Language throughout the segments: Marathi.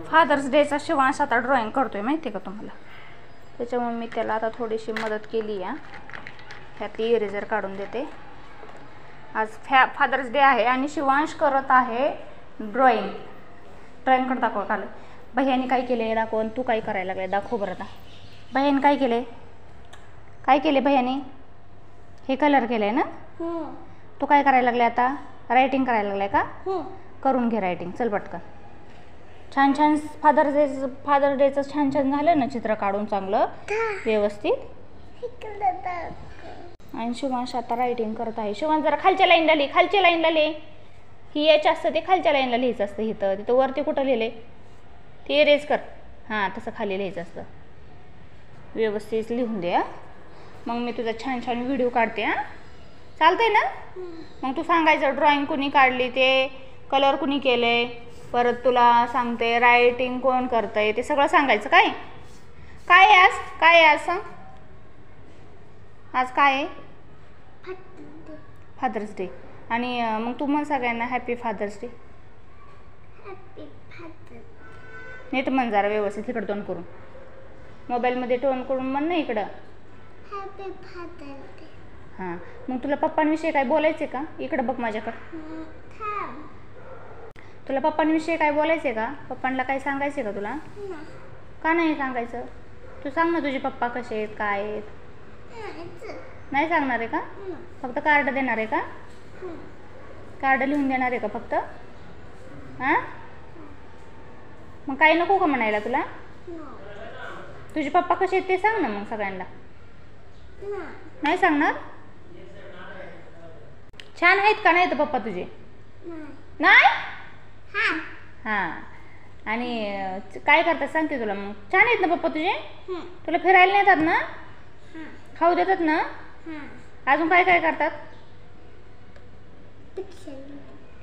फादर्स डेचा शिवांश आता ड्रॉइंग करतोय माहिती का तुम्हाला. त्याच्यामुळे मी त्याला आता थोडीशी मदत केली आहे. ह्यातली इरेजर काढून देते. आज फादर्स डे आहे आणि शिवांश करत आहे ड्रॉइंग. ड्रॉइंग करता दाखव काल भैयाने काय केले दाखव. तू काय करायला लागले दाखव बरं. आता भैयाने काय केले भैयाने हे कलर केलंय ना. तू काय करायला लागले आता. रायटिंग करायला लागलाय का. करून घे रायटिंग. चल पटकन. छान छान फादर डेचं छान छान झालं ना चित्र काढून चांगलं व्यवस्थित. आणि शिवांश आता रायटिंग करत आहे. शिवांश जरा खालच्या लाईनला लिही. ही एच असतं ते खालच्या लाईनला लिहायचं असतं. तिथं वरती कुठं लिहिले ते इरेज कर. हां तसं खाली लिहायचं असतं. व्यवस्थित लिहून दे. मग मी तुझा छान छान व्हिडिओ काढते. चालतंय ना. मग तू सांगायचं ड्रॉइंग कुणी काढली ते, कलर कुणी केले, परत तुला सांगते रायटिंग कोण करतंय ते सगळं सांगायचं. काय आहे आज सांग. आज काय आहे. Father's Day. आणि मग तू म्हण सगळ्यांना हॅपी फादर्स डे. नीट म्हण जरा व्यवस्थित. इकडं तोंड करून मोबाईलमध्ये टोन करून म्हण ना इकडं. हां मग तुला पप्पांविषयी काय बोलायचे का. इकडं बघ माझ्याकडं. तुला पप्पांविषयी काय बोलायचे का. पप्पांना काय सांगायचे का तुला. का नाही सांगायचं. तू सांग ना तुझे पप्पा कसे आहेत काय आहेत. नाही सांगणार आहे का. फक्त कार्ड देणार आहे का. कार्ड लिहून देणार आहे का फक्त. हां मग काही नको का म्हणायला तुला. तुझे पप्पा कसे आहेत ते सांग ना मग सगळ्यांना. नाही सांगणार. छान आहेत का नाही तर पप्पा तुझे. नाही. हां आणि काय करतात सांगते तुला. मग छान आहेत ना पप्पा तुझे. तुला फिरायला नेतात ना. खाऊ देतात ना. अजून काय काय करतात.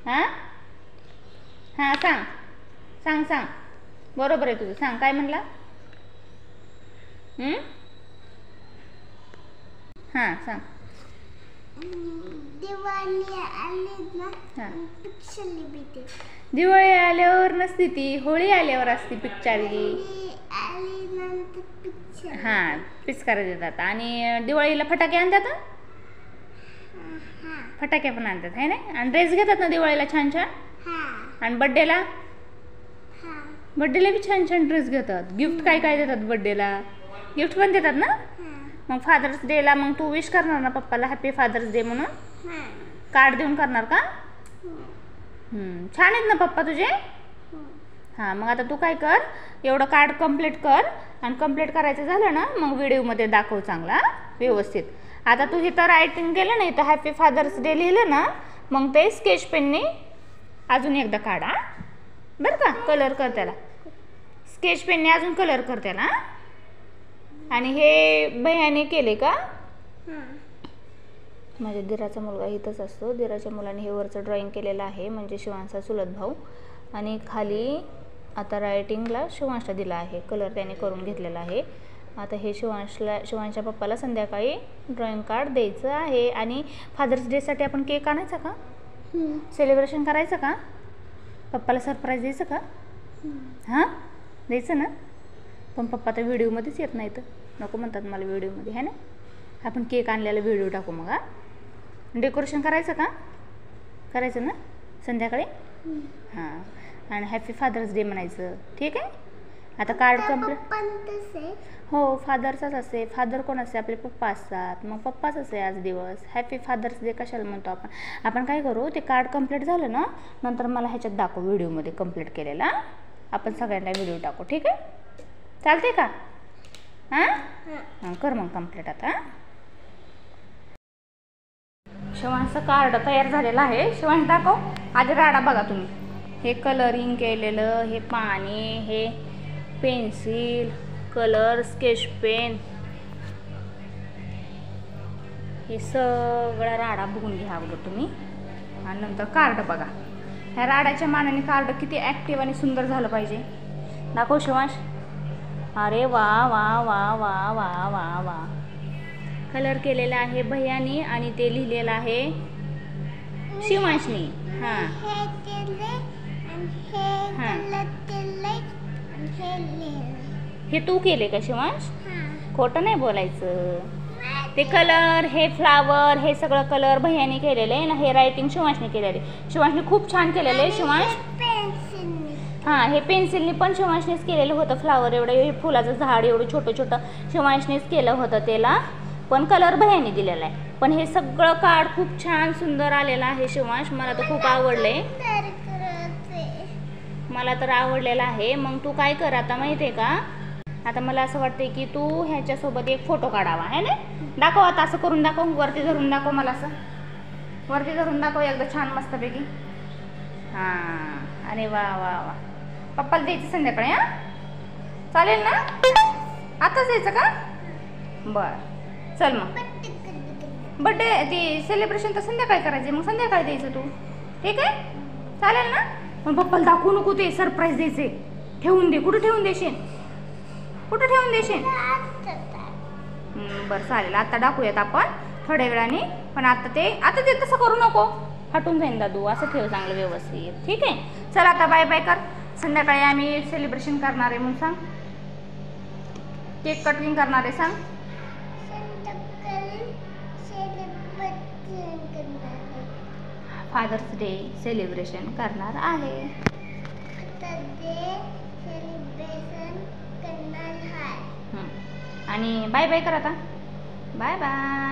हां सांग बरोबर आहे तुझं. सांग काय म्हणला. हां सांग. दिवाळी आल्यावर नसती ती, होळी आल्यावर असती पिक्चरी. हां पिचकारी देतात. आणि दिवाळीला फटाके आणतात. फटाके पण आणतात आहे ना. आणि ड्रेस घेतात ना दिवाळीला छान छान. आणि बड्डेला बी छान छान ड्रेस घेतात. गिफ्ट काय काय देतात बड्डेला. गिफ्ट पण देतात ना. मग फादर्स डेला मग तू विश करणार ना पप्पाला हॅपी फादर्स डे म्हणून. कार्ड देऊन करणार का. छान आहेत ना पप्पा तुझे. हां मग आता तू काय कर एवढं कार्ड कंप्लीट कर. आणि कंप्लीट करायचं झालं ना मग व्हिडिओमध्ये दाखव चांगला व्यवस्थित. आता तू इथं रायटिंग केलं ना इथं हॅपी फादर्स डे लिहिलं ना मग ते स्केच पेनने अजून एकदा काढा बरं का. कलर कर त्याला. स्केच पेनने अजून कलर कर त्याला. आणि हे भैयाने केले का. माझ्या दिराचा मुलगा इथंच असतो. दिराच्या मुलाने हे वरचं ड्रॉइंग केलेलं आहे म्हणजे शिवांशचा चुलत भाऊ. आणि खाली आता रायटिंगला शिवांशला दिला आहे. कलर त्याने करून घेतलेला आहे. आता हे शिवांशच्या पप्पाला संध्याकाळी ड्रॉइंग कार्ड द्यायचं आहे. आणि फादर्स डेसाठी आपण केक आणायचा का. सेलिब्रेशन करायचं का. पप्पाला सरप्राईज द्यायचं का. हां द्यायचं ना. पण पप्पा तर व्हिडिओमध्येच येत नाही तर नको म्हणतात मला व्हिडिओमध्ये आहे ना. आपण केक आणलेला व्हिडिओ टाकू मग. डेकोरेशन करायचं का. करायचं ना संध्याकाळी. हां आणि हॅपी फादर्स डे म्हणायचं. ठीक आहे. आता कार्ड कंप्लीट. हो फादरचाच असते. फादर कोण असते आपले पप्पा असतात. मग पप्पाच असते आज दिवस. हॅपी फादर्स डे कशाला म्हणतो आपण काय करू ते कार्ड कंप्लीट झालं ना नंतर मला ह्याच्यात दाखव व्हिडिओमध्ये कंप्लीट केलेला. आपण सगळ्यांना व्हिडिओ टाकू. ठीक आहे. चालते का. हां कर मग कंप्लीट आता. शिवांशचं कार्ड तयार झालेलं आहे. शिवांश दाखव आधी राडा बघा तुम्ही. हे कलरिंग केलेलं हे पाणी हे पेन्सिल कलर स्केच पेन हे सगळा राडा बघून घ्या अगोदर तुम्ही. आणि नंतर कार्ड बघा. ह्या राडाच्या मानाने कार्ड किती ॲक्टिव्ह आणि सुंदर झालं पाहिजे. दाखव शिवांश. अरे वा वा वा वा वा वा वा. कलर केलेला आहे भैयानी आणि ते लिहिलेलं आहे शिवांशनी. हां हां हे तू केले का शिवांश? खोटं नाही बोलायचं. ते कलर, हे फ्लावर, हे सगळं कलर भैयाने केलेलं आहे ना. हे रायटिंग शिवांशने केलेलं आहे. शिवांशने खूप छान केलेलं आहे शिवांश. हां, हे पेन्सिलने पण शिवांशनेच केलेलं होतं. फ्लावर एवढं, हे फुलाचं झाड एवढं छोटं छोटं शिवांशनेच केलं होतं त्याला, पण कलर भैयाने दिलेला आहे. पण हे सगळं कार्ड खूप छान सुंदर आलेलं आहे शिवांश. मला तर खूप आवडलं आहे. मला तर आवडलेलं आहे. मग तू काय कर आता माहिती आहे का, आता मला असं वाटतंय की तू ह्याच्यासोबत एक फोटो काढावा आहे ना. दाखव आता, असं करून दाखव, वरती धरून दाखव मला, असं वरती धरून दाखव एकदा छान मस्तपैकी. हां, अरे वा वा वा. पप्पाला द्यायचं संध्याकाळी? हां, चालेल ना? आताच द्यायचं का? बरं चल मग. बड्डे ती सेलिब्रेशन तर संध्याकाळी करायचे, मग संध्याकाळी द्यायचं तू, ठीक आहे? चालेल ना? पण पप्पाला दाखवू नको, ते सरप्राईज द्यायचे. ठेवून दे. कुठं ठेवून देशील? कुठं ठेवून देशील? बरं चालेल, आता दाखवूयात आपण थोड्या वेळाने. पण आता ते तसं करू नको, हटून जाईन दादू. असं ठेव चांगलं व्यवस्थित, ठीक आहे? चल आता बाय बाय कर. संध्याकाळी आम्ही सेलिब्रेशन करणार आहे म्हणून सांग. केक कटिंग करणार आहे सांग. फादर्स डे सेलिब्रेशन करणार आहे. आणि बाय बाय कर आता. Bye bye.